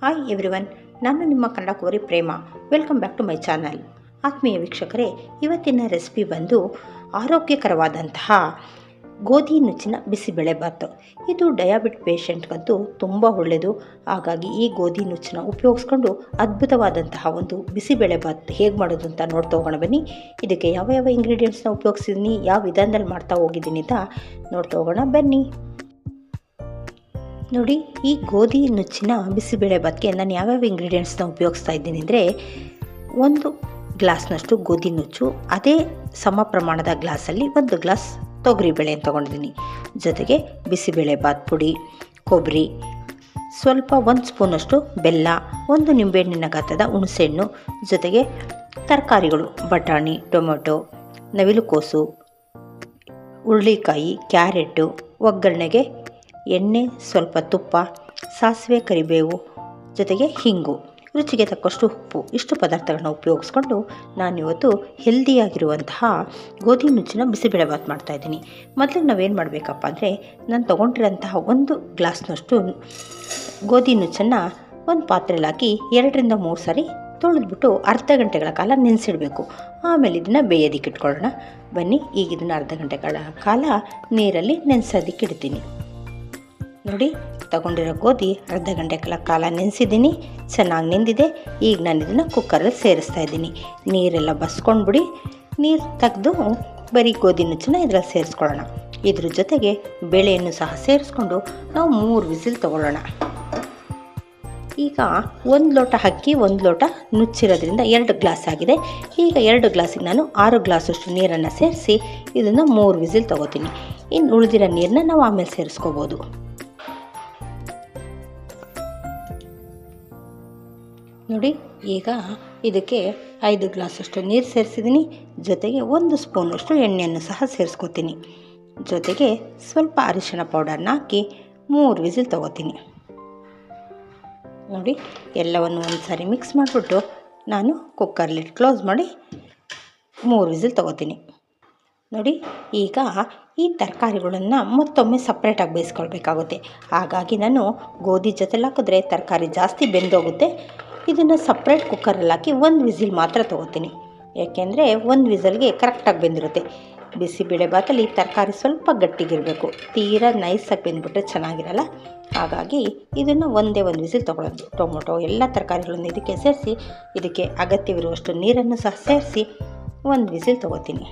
Hi everyone, ನಾನು ನಿಮ್ಮ ಕನ್ನಡ ಕೋರಿ ಪ್ರೇಮ. Welcome back to my channel. ಆತ್ಮೀಯ ವೀಕ್ಷಕರೇ, ಇವತ್ತಿನ ರೆಸಿಪಿ ಬಂದು ಆರೋಗ್ಯಕರವಾದಂತಹ ಗೋಧಿ ನುಚ್ಚಿನ ಬಿಸಿಬೇಳೆಬಾತು. ಇದು ಡಯಾಬಿಟ್ ಪೇಷಂಟ್ಗಂತೂ ತುಂಬ ಒಳ್ಳೆಯದು. ಹಾಗಾಗಿ ಈ ಗೋಧಿ ನುಚ್ಚನ್ನ ಉಪಯೋಗಿಸ್ಕೊಂಡು ಅದ್ಭುತವಾದಂತಹ ಒಂದು ಬಿಸಿಬೇಳೆಬಾತು ಹೇಗೆ ಮಾಡೋದು ಅಂತ ನೋಡ್ತಾ ಹೋಗೋಣ ಬನ್ನಿ. ಇದಕ್ಕೆ ಯಾವ ಯಾವ ಇಂಗ್ರೀಡಿಯೆಂಟ್ಸ್ನ ಉಪಯೋಗಿಸಿದ್ದೀನಿ, ಯಾವ ವಿಧಾನದಲ್ಲಿ ಮಾಡ್ತಾ ಹೋಗಿದ್ದೀನಿ ಅಂತ ನೋಡ್ತಾ ಹೋಗೋಣ ಬನ್ನಿ. ನೋಡಿ, ಈ ಗೋಧಿ ನುಚ್ಚಿನ ಬಿಸಿಬೇಳೆಬಾತಿಗೆ ನಾನು ಯಾವ್ಯಾವ ಇಂಗ್ರೀಡಿಯೆಂಟ್ಸ್ನ ಉಪಯೋಗಿಸ್ತಾ ಇದ್ದೀನಿ ಅಂದರೆ, 1 ಗ್ಲಾಸ್ನಷ್ಟು ಗೋಧಿ ನುಚ್ಚು, ಅದೇ ಸಮ ಪ್ರಮಾಣದ ಗ್ಲಾಸಲ್ಲಿ 1 ಗ್ಲಾಸ್ ತೊಗರಿಬೇಳೆ ತೊಗೊಂಡಿದ್ದೀನಿ. ಜೊತೆಗೆ ಬಿಸಿಬೇಳೆಬಾತು ಪುಡಿ, ಕೊಬ್ಬರಿ, ಸ್ವಲ್ಪ 1 ಸ್ಪೂನಷ್ಟು ಬೆಲ್ಲ, 1 ನಿಂಬೆಹಣ್ಣಿನ ಗಾತ್ರದ ಹುಣಸೆಹಣ್ಣು, ಜೊತೆಗೆ ತರಕಾರಿಗಳು ಬಟಾಣಿ, ಟೊಮೆಟೊ, ನವಿಲುಕೋಸು, ಹುರುಳಿಕಾಯಿ, ಕ್ಯಾರೆಟು, ಒಗ್ಗರಣೆಗೆ ಎಣ್ಣೆ, ಸ್ವಲ್ಪ ತುಪ್ಪ, ಸಾಸಿವೆ, ಕರಿಬೇವು, ಜೊತೆಗೆ ಹಿಂಗು, ರುಚಿಗೆ ತಕ್ಕಷ್ಟು ಉಪ್ಪು. ಇಷ್ಟು ಪದಾರ್ಥಗಳನ್ನ ಉಪಯೋಗಿಸ್ಕೊಂಡು ನಾನಿವತ್ತು ಹೆಲ್ದಿಯಾಗಿರುವಂತಹ ಗೋಧಿ ನುಚ್ಚಿನ ಬಿಸಿಬೇಳೆಬಾತು ಮಾಡ್ತಾಯಿದ್ದೀನಿ. ಮೊದಲಿಗೆ ನಾವೇನು ಮಾಡಬೇಕಪ್ಪ ಅಂದರೆ, ನಾನು ತೊಗೊಂಡಿರೋಂತಹ 1 ಗ್ಲಾಸ್ನಷ್ಟು ಗೋಧಿ ನುಚ್ಚನ್ನು ಒಂದು ಪಾತ್ರೆಯಲ್ಲಿ ಹಾಕಿ 2 ರಿಂದ 3 ಸಾರಿ ತೊಳೆದ್ಬಿಟ್ಟು ಅರ್ಧ ಗಂಟೆಗಳ ಕಾಲ ನೆನೆಸಿಡಬೇಕು. ಆಮೇಲೆ ಇದನ್ನು ಬೇಯೋದಕ್ಕೆ ಇಟ್ಕೊಳ್ಳೋಣ ಬನ್ನಿ. ಈಗ ಇದನ್ನು ಅರ್ಧ ಗಂಟೆಗಳ ಕಾಲ ನೀರಲ್ಲಿ ನೆನೆಸೋದಕ್ಕೆ ಇಡ್ತೀನಿ. ನೋಡಿ, ತಗೊಂಡಿರೋ ಗೋಧಿ ಅರ್ಧ ಗಂಟೆಗಳ ಕಾಲ ನೆನೆಸಿದ್ದೀನಿ, ಚೆನ್ನಾಗಿ ನೆಂದಿದೆ. ಈಗ ನಾನು ಇದನ್ನು ಕುಕ್ಕರಲ್ಲಿ ಸೇರಿಸ್ತಾ ಇದ್ದೀನಿ. ನೀರೆಲ್ಲ ಬಸ್ಕೊಂಡ್ಬಿಡಿ. ನೀರು ತೆಗೆದು ಬರೀ ಗೋಧಿ ನುಚ್ಚನ್ನ ಇದರಲ್ಲಿ ಸೇರಿಸ್ಕೊಳ್ಳೋಣ. ಇದ್ರ ಜೊತೆಗೆ ಬೇಳೆಯನ್ನು ಸಹ ಸೇರಿಸ್ಕೊಂಡು ನಾವು 3 ವಿಸಿಲ್ ತೊಗೊಳ್ಳೋಣ. ಈಗ 1 ಲೋಟ ಅಕ್ಕಿ, 1 ಲೋಟ ನುಚ್ಚಿರೋದ್ರಿಂದ 2 ಗ್ಲಾಸ್ ಆಗಿದೆ. ಈಗ 2 ಗ್ಲಾಸಿಗೆ ನಾನು 6 ಗ್ಲಾಸಷ್ಟು ನೀರನ್ನು ಸೇರಿಸಿ ಇದನ್ನು 3 ವಿಸಿಲ್ ತೊಗೋತೀನಿ. ಇನ್ನು ಉಳಿದಿರೋ ನೀರನ್ನ ನಾವು ಆಮೇಲೆ ಸೇರಿಸ್ಕೋಬೋದು. ನೋಡಿ, ಈಗ ಇದಕ್ಕೆ 5 ಗ್ಲಾಸಷ್ಟು ನೀರು ಸೇರಿಸಿದ್ದೀನಿ. ಜೊತೆಗೆ 1 ಸ್ಪೂನಷ್ಟು ಎಣ್ಣೆಯನ್ನು ಸಹ ಸೇರಿಸ್ಕೊತೀನಿ. ಜೊತೆಗೆ ಸ್ವಲ್ಪ ಅರಿಶಿಣ ಪೌಡರ್ನ ಹಾಕಿ 3 ವಿಸಿಲ್ ತೊಗೋತೀನಿ. ನೋಡಿ, ಎಲ್ಲವನ್ನು ಒಂದು ಸಾರಿ ಮಿಕ್ಸ್ ಮಾಡಿಬಿಟ್ಟು ನಾನು ಕುಕ್ಕರ್ಲಿಟ್ಟು ಕ್ಲೋಸ್ ಮಾಡಿ 3 ವಿಸಿಲ್ ತೊಗೋತೀನಿ. ನೋಡಿ, ಈಗ ಈ ತರಕಾರಿಗಳನ್ನು ಮತ್ತೊಮ್ಮೆ ಸಪ್ರೇಟಾಗಿ ಬೇಯಿಸ್ಕೊಳ್ಬೇಕಾಗುತ್ತೆ. ಹಾಗಾಗಿ ನಾನು ಗೋಧಿ ಜೊತೆಲಿ ಹಾಕಿದ್ರೆ ತರಕಾರಿ ಜಾಸ್ತಿ ಬೆಂದೋಗುತ್ತೆ. ಇದನ್ನು ಸಪ್ರೇಟ್ ಕುಕ್ಕರಲ್ಲಿ ಹಾಕಿ 1 ವಿಸಿಲ್ ಮಾತ್ರ ತೊಗೋತೀನಿ. ಯಾಕೆಂದರೆ 1 ವಿಸಲ್ಗೆ ಕರೆಕ್ಟಾಗಿ ಬೆಂದಿರುತ್ತೆ. ಬಿಸಿಬೇಳೆಬಾತಲ್ಲಿ ತರಕಾರಿ ಸ್ವಲ್ಪ ಗಟ್ಟಿಗಿರಬೇಕು, ತೀರಾ ನೈಸಾಗಿ ಬೆಂದ್ಬಿಟ್ರೆ ಚೆನ್ನಾಗಿರಲ್ಲ. ಹಾಗಾಗಿ ಇದನ್ನು ಒಂದೇ 1 ವಿಸಿಲ್ ತೊಗೊಳೋದು. ಟೊಮೊಟೊ ಎಲ್ಲ ತರಕಾರಿಗಳನ್ನು ಇದಕ್ಕೆ ಸೇರಿಸಿ, ಇದಕ್ಕೆ ಅಗತ್ಯವಿರುವಷ್ಟು ನೀರನ್ನು ಸಹ ಸೇರಿಸಿ 1 ವಿಸಿಲ್ ತೊಗೋತೀನಿ.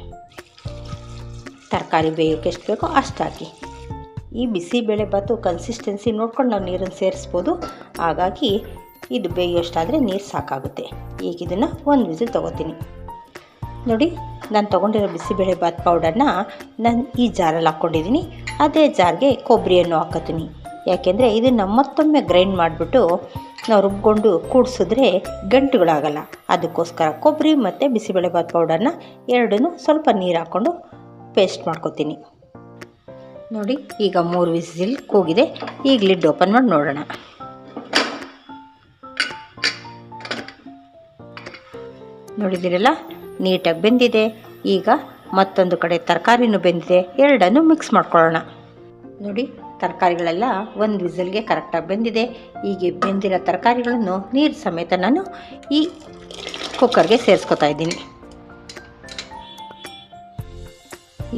ತರಕಾರಿ ಬೇಯೋಕ್ಕೆ ಎಷ್ಟು ಬೇಕೋ ಅಷ್ಟು ಹಾಕಿ. ಈ ಬಿಸಿಬೇಳೆಬಾತು ಕನ್ಸಿಸ್ಟೆನ್ಸಿ ನೋಡ್ಕೊಂಡು ನಾವು ನೀರನ್ನು ಸೇರಿಸ್ಬೋದು. ಹಾಗಾಗಿ ಇದು ಬೇಯೋಷ್ಟಾದರೆ ನೀರು ಸಾಕಾಗುತ್ತೆ. ಈಗ ಇದನ್ನು 1 ವಿಸಿಲ್ ತೊಗೋತೀನಿ. ನೋಡಿ, ನಾನು ತೊಗೊಂಡಿರೋ ಬಿಸಿಬೇಳೆಬಾತು ಪೌಡರ್ನ ನಾನು ಈ ಜಾರಲ್ಲಿ ಹಾಕ್ಕೊಂಡಿದ್ದೀನಿ. ಅದೇ ಜಾರ್ಗೆ ಕೊಬ್ಬರಿಯನ್ನು ಹಾಕೋತೀನಿ. ಯಾಕೆಂದರೆ ಇದನ್ನು ಮತ್ತೊಮ್ಮೆ ಗ್ರೈಂಡ್ ಮಾಡಿಬಿಟ್ಟು ನಾವು ರುಬ್ಕೊಂಡು ಕೂಡಿಸಿದ್ರೆ ಗಂಟುಗಳಾಗಲ್ಲ. ಅದಕ್ಕೋಸ್ಕರ ಕೊಬ್ಬರಿ ಮತ್ತು ಬಿಸಿಬೇಳೆಬಾತು ಪೌಡರ್ನ ಎರಡನ್ನೂ ಸ್ವಲ್ಪ ನೀರು ಹಾಕ್ಕೊಂಡು ಪೇಸ್ಟ್ ಮಾಡ್ಕೊತೀನಿ. ನೋಡಿ, ಈಗ 3 ವಿಸಿಲ್ ಕೂಗಿದೆ. ಈಗ ಲಿಡ್ ಓಪನ್ ಮಾಡಿ ನೋಡೋಣ. ನೋಡಿದಿರಲ್ಲ, ನೀಟಾಗಿ ಬೆಂದಿದೆ. ಈಗ ಮತ್ತೊಂದು ಕಡೆ ತರಕಾರಿನೂ ಬೆಂದಿದೆ. ಎರಡನ್ನು ಮಿಕ್ಸ್ ಮಾಡ್ಕೊಳ್ಳೋಣ. ನೋಡಿ, ತರಕಾರಿಗಳೆಲ್ಲ 1 ವಿಸಲ್ಗೆ ಕರೆಕ್ಟಾಗಿ ಬೆಂದಿದೆ. ಈಗ ಬೆಂದಿರೋ ತರಕಾರಿಗಳನ್ನು ನೀರು ಸಮೇತ ನಾನು ಈ ಕುಕ್ಕರ್ಗೆ ಸೇರಿಸ್ಕೊತಾ ಇದ್ದೀನಿ.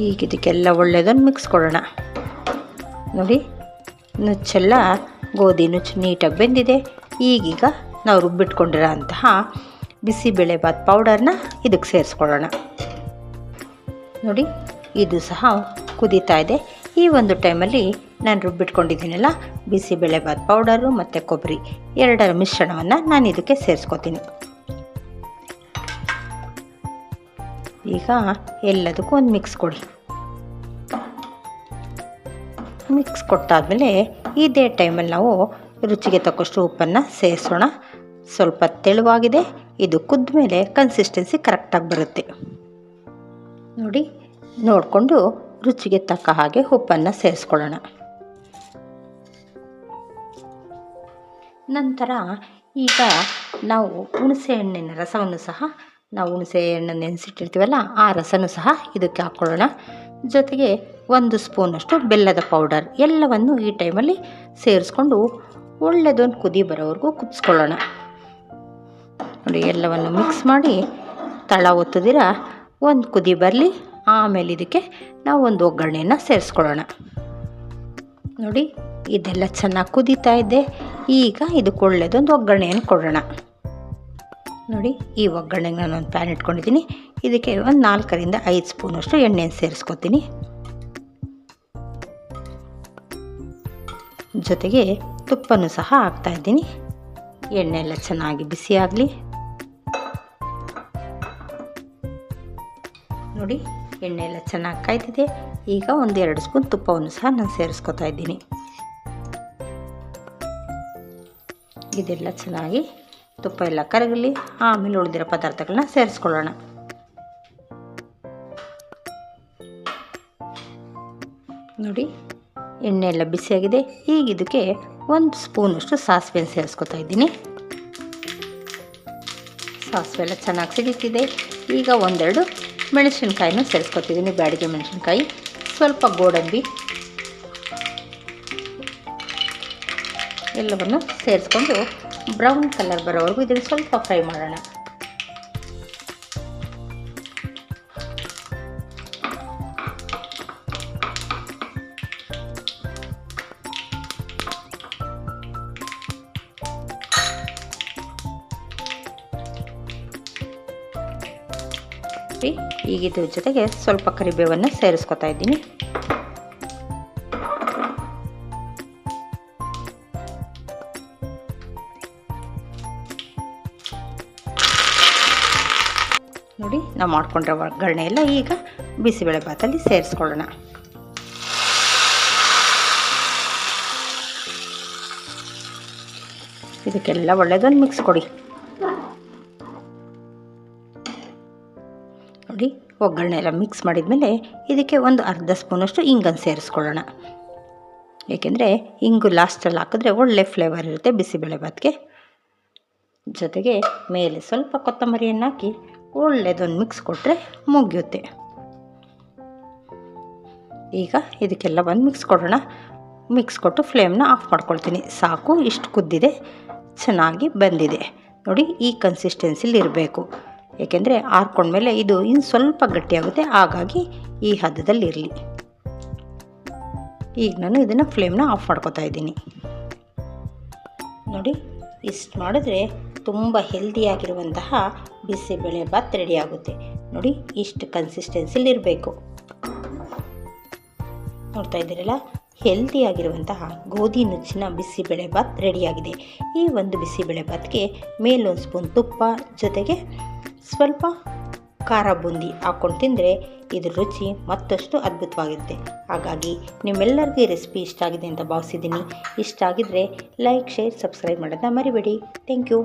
ಈಗ ಇದಕ್ಕೆಲ್ಲ ಒಳ್ಳೆಯದನ್ನು ಮಿಕ್ಸ್ ಕೊಡೋಣ. ನೋಡಿ, ನುಚ್ಚೆಲ್ಲ ಗೋಧಿ ನುಚ್ಚು ನೀಟಾಗಿ ಬೆಂದಿದೆ. ಈಗೀಗ ನಾವು ರುಬ್ಬಿಟ್ಕೊಂಡಿರೋ ಅಂತಹ ಬಿಸಿಬೇಳೆಬಾತು ಪೌಡರ್ನ ಇದಕ್ಕೆ ಸೇರಿಸ್ಕೊಳ್ಳೋಣ. ನೋಡಿ, ಇದು ಸಹ ಕುದೀತಾ ಇದೆ. ಈ ಒಂದು ಟೈಮಲ್ಲಿ ನಾನು ರುಬ್ಬಿಟ್ಕೊಂಡಿದ್ದೀನಲ್ಲ ಬಿಸಿಬೇಳೆಬಾತು ಪೌಡರು ಮತ್ತು ಕೊಬ್ಬರಿ ಎರಡರ ಮಿಶ್ರಣವನ್ನು ನಾನು ಇದಕ್ಕೆ ಸೇರಿಸ್ಕೊತೀನಿ. ಈಗ ಎಲ್ಲದಕ್ಕೂ ಒಂದು ಮಿಕ್ಸ್ ಕೊಡಿ. ಮಿಕ್ಸ್ ಕೊಟ್ಟಾದಮೇಲೆ ಇದೇ ಟೈಮಲ್ಲಿ ನಾವು ರುಚಿಗೆ ತಕ್ಕಷ್ಟು ಉಪ್ಪನ್ನು ಸೇರಿಸೋಣ. ಸ್ವಲ್ಪ ತೆಳುವಾಗಿದೆ. ಇದು ಕುದ್ದ ಮೇಲೆ ಕನ್ಸಿಸ್ಟೆನ್ಸಿ ಕರೆಕ್ಟಾಗಿ ಬರುತ್ತೆ. ನೋಡಿ, ನೋಡಿಕೊಂಡು ರುಚಿಗೆ ತಕ್ಕ ಹಾಗೆ ಉಪ್ಪನ್ನು ಸೇರಿಸ್ಕೊಳ್ಳೋಣ. ನಂತರ ಈಗ ನಾವು ಹುಣಸೆ ಹಣ್ಣಿನ ರಸವನ್ನು ಸಹ, ನಾವು ಹುಣಸೆ ಹಣ್ಣು ನೆನೆಸಿಟ್ಟಿರ್ತೀವಲ್ಲ ಆ ರಸನೂ ಸಹ ಇದಕ್ಕೆ ಹಾಕ್ಕೊಳ್ಳೋಣ. ಜೊತೆಗೆ 1 ಸ್ಪೂನಷ್ಟು ಬೆಲ್ಲದ ಪೌಡರ್ ಎಲ್ಲವನ್ನು ಈ ಟೈಮಲ್ಲಿ ಸೇರಿಸ್ಕೊಂಡು ಒಳ್ಳೆದೊಂದು ಕುದಿ ಬರೋವರೆಗೂ ಕುದಿಸ್ಕೊಳ್ಳೋಣ. ನೋಡಿ, ಎಲ್ಲವನ್ನು ಮಿಕ್ಸ್ ಮಾಡಿ ತಳ ಒತ್ತದಿರ ಒಂದು ಕುದಿ ಬರಲಿ. ಆಮೇಲೆ ಇದಕ್ಕೆ ನಾವು ಒಂದು ಒಗ್ಗರಣೆಯನ್ನು ಸೇರಿಸ್ಕೊಳ್ಳೋಣ. ನೋಡಿ, ಇದೆಲ್ಲ ಚೆನ್ನಾಗಿ ಕುದೀತಾ ಇದೆ. ಈಗ ಇದಕ್ಕೆ ಒಳ್ಳೆದೊಂದು ಒಗ್ಗರಣೆಯನ್ನು ಕೊಡೋಣ. ನೋಡಿ, ಈ ಒಗ್ಗರಣೆಗೆ ನಾನೊಂದು ಪ್ಯಾನ್ ಇಟ್ಕೊಂಡಿದ್ದೀನಿ. ಇದಕ್ಕೆ ಒಂದು 4ರಿಂದ 5 ಸ್ಪೂನಷ್ಟು ಎಣ್ಣೆಯನ್ನು ಸೇರಿಸ್ಕೊತೀನಿ. ಜೊತೆಗೆ ತುಪ್ಪನೂ ಸಹ ಹಾಕ್ತಾಯಿದ್ದೀನಿ. ಎಣ್ಣೆ ಎಲ್ಲ ಚೆನ್ನಾಗಿ ಬಿಸಿ ಆಗಲಿ. ನೋಡಿ, ಎಣ್ಣೆ ಎಲ್ಲ ಚೆನ್ನಾಗಿ ಕಾಯ್ದಿದೆ. ಈಗ 1-2 ಸ್ಪೂನ್ ತುಪ್ಪವನ್ನು ಸಹ ನಾನು ಸೇರಿಸ್ಕೊತಾ ಇದ್ದೀನಿ. ಇದೆಲ್ಲ ಚೆನ್ನಾಗಿ ತುಪ್ಪ ಎಲ್ಲ ಕರಗಲಿ. ಆಮೇಲೆ ಉಳಿದಿರೋ ಪದಾರ್ಥಗಳನ್ನ ಸೇರಿಸ್ಕೊಳ್ಳೋಣ. ನೋಡಿ, ಎಣ್ಣೆ ಎಲ್ಲ ಬಿಸಿಯಾಗಿದೆ. ಈಗ ಇದಕ್ಕೆ 1 ಸ್ಪೂನಷ್ಟು ಸಾಸಿವೆನ ಸೇರಿಸ್ಕೊತಾ ಇದ್ದೀನಿ. ಸಾಸಿವೆ ಎಲ್ಲ ಚೆನ್ನಾಗಿ ಸಿಡಿತಿದೆ. ಈಗ 1-2 ಮೆಣಸಿನ್ಕಾಯಿನೂ ಸೇರಿಸ್ಕೊತಿದ್ದೀನಿ. ಬ್ಯಾಡಿಗೆ ಮೆಣಸಿನ್ಕಾಯಿ, ಸ್ವಲ್ಪ ಗೋಡಂಬಿ ಎಲ್ಲವನ್ನು ಸೇರಿಸ್ಕೊಂಡು ಬ್ರೌನ್ ಕಲರ್ ಬರೋವರೆಗೂ ಇದನ್ನು ಸ್ವಲ್ಪ ಫ್ರೈ ಮಾಡೋಣ. ಈಗ ಇದ್ರ ಜೊತೆಗೆ ಸ್ವಲ್ಪ ಕರಿಬೇವನ್ನು ಸೇರಿಸ್ಕೊತಾ ಇದ್ದೀನಿ. ನೋಡಿ, ನಾವು ಮಾಡ್ಕೊಂಡಿರೋ ಒಗ್ಗರಣೆ ಎಲ್ಲ ಈಗ ಬಿಸಿಬೇಳೆ ಭಾತಲ್ಲಿ ಸೇರಿಸ್ಕೊಳ್ಳೋಣ. ಇದಕ್ಕೆಲ್ಲ ಒಳ್ಳೆದೊಂದು ಮಿಕ್ಸ್ ಕೊಡಿ. ನೋಡಿ, ಒಗ್ಗರಣೆ ಎಲ್ಲ ಮಿಕ್ಸ್ ಮಾಡಿದ್ಮೇಲೆ ಇದಕ್ಕೆ ಒಂದು ಅರ್ಧ ಸ್ಪೂನಷ್ಟು ಇಂಗನ್ನು ಸೇರಿಸ್ಕೊಳ್ಳೋಣ. ಏಕೆಂದರೆ ಇಂಗು ಲಾಸ್ಟಲ್ಲಿ ಹಾಕಿದ್ರೆ ಒಳ್ಳೆ ಫ್ಲೇವರ್ ಇರುತ್ತೆ ಬಿಸಿಬೇಳೆ ಭಾತ್ಗೆ. ಜೊತೆಗೆ ಮೇಲೆ ಸ್ವಲ್ಪ ಕೊತ್ತಂಬರಿಯನ್ನು ಹಾಕಿ ಒಳ್ಳೆದೊಂದು ಮಿಕ್ಸ್ ಕೊಟ್ಟರೆ ಮುಗಿಯುತ್ತೆ. ಈಗ ಇದಕ್ಕೆಲ್ಲ ಒಂದು ಮಿಕ್ಸ್ ಕೊಡೋಣ. ಮಿಕ್ಸ್ ಕೊಟ್ಟು ಫ್ಲೇಮ್ನ ಆಫ್ ಮಾಡ್ಕೊಳ್ತೀನಿ. ಸಾಕು, ಇಷ್ಟು ಕುದ್ದಿದೆ, ಚೆನ್ನಾಗಿ ಬಂದಿದೆ. ನೋಡಿ, ಈ ಕನ್ಸಿಸ್ಟೆನ್ಸಿಲಿ ಇರಬೇಕು. ಏಕೆಂದರೆ ಆರ್ಕೊಂಡ್ಮೇಲೆ ಇದು ಇನ್ನು ಸ್ವಲ್ಪ ಗಟ್ಟಿಯಾಗುತ್ತೆ. ಹಾಗಾಗಿ ಈ ಹದದಲ್ಲಿ ಇರಲಿ. ಈಗ ನಾನು ಇದನ್ನು ಫ್ಲೇಮ್ನ ಆಫ್ ಮಾಡ್ಕೊತಾ ಇದ್ದೀನಿ. ನೋಡಿ, ಇಷ್ಟು ಮಾಡಿದ್ರೆ ತುಂಬ ಹೆಲ್ದಿಯಾಗಿರುವಂತಹ ಬಿಸಿಬೇಳೆ ಭಾತ್ ರೆಡಿ ಆಗುತ್ತೆ. ನೋಡಿ, ಇಷ್ಟು ಕನ್ಸಿಸ್ಟೆನ್ಸಿಲಿ ಇರಬೇಕು. ನೋಡ್ತಾ ಇದ್ದೀರಲ್ಲ, ಹೆಲ್ದಿಯಾಗಿರುವಂತಹ ಗೋಧಿ ನುಚ್ಚಿನ ಬಿಸಿಬೇಳೆ ಭಾತ್ ರೆಡಿಯಾಗಿದೆ. ಈ ಒಂದು ಬಿಸಿಬೇಳೆ ಭಾತ್ಗೆ ಮೇಲೊಂದು ಸ್ಪೂನ್ ತುಪ್ಪ ಜೊತೆಗೆ ಸ್ವಲ್ಪ ಖಾರ ಬೂಂದಿ ಹಾಕ್ಕೊಂಡು ತಿಂದರೆ ಇದ್ರ ರುಚಿ ಮತ್ತಷ್ಟು ಅದ್ಭುತವಾಗಿರುತ್ತೆ. ಹಾಗಾಗಿ ನಿಮ್ಮೆಲ್ಲರಿಗೂ ಈ ರೆಸಿಪಿ ಇಷ್ಟ ಆಗಿದೆ ಅಂತ ಭಾವಿಸಿದ್ದೀನಿ. ಇಷ್ಟ ಆಗಿದ್ದರೆ ಲೈಕ್, ಶೇರ್, ಸಬ್ಸ್ಕ್ರೈಬ್ ಮಾಡೋದನ್ನ ಮರಿಬೇಡಿ. Thank you.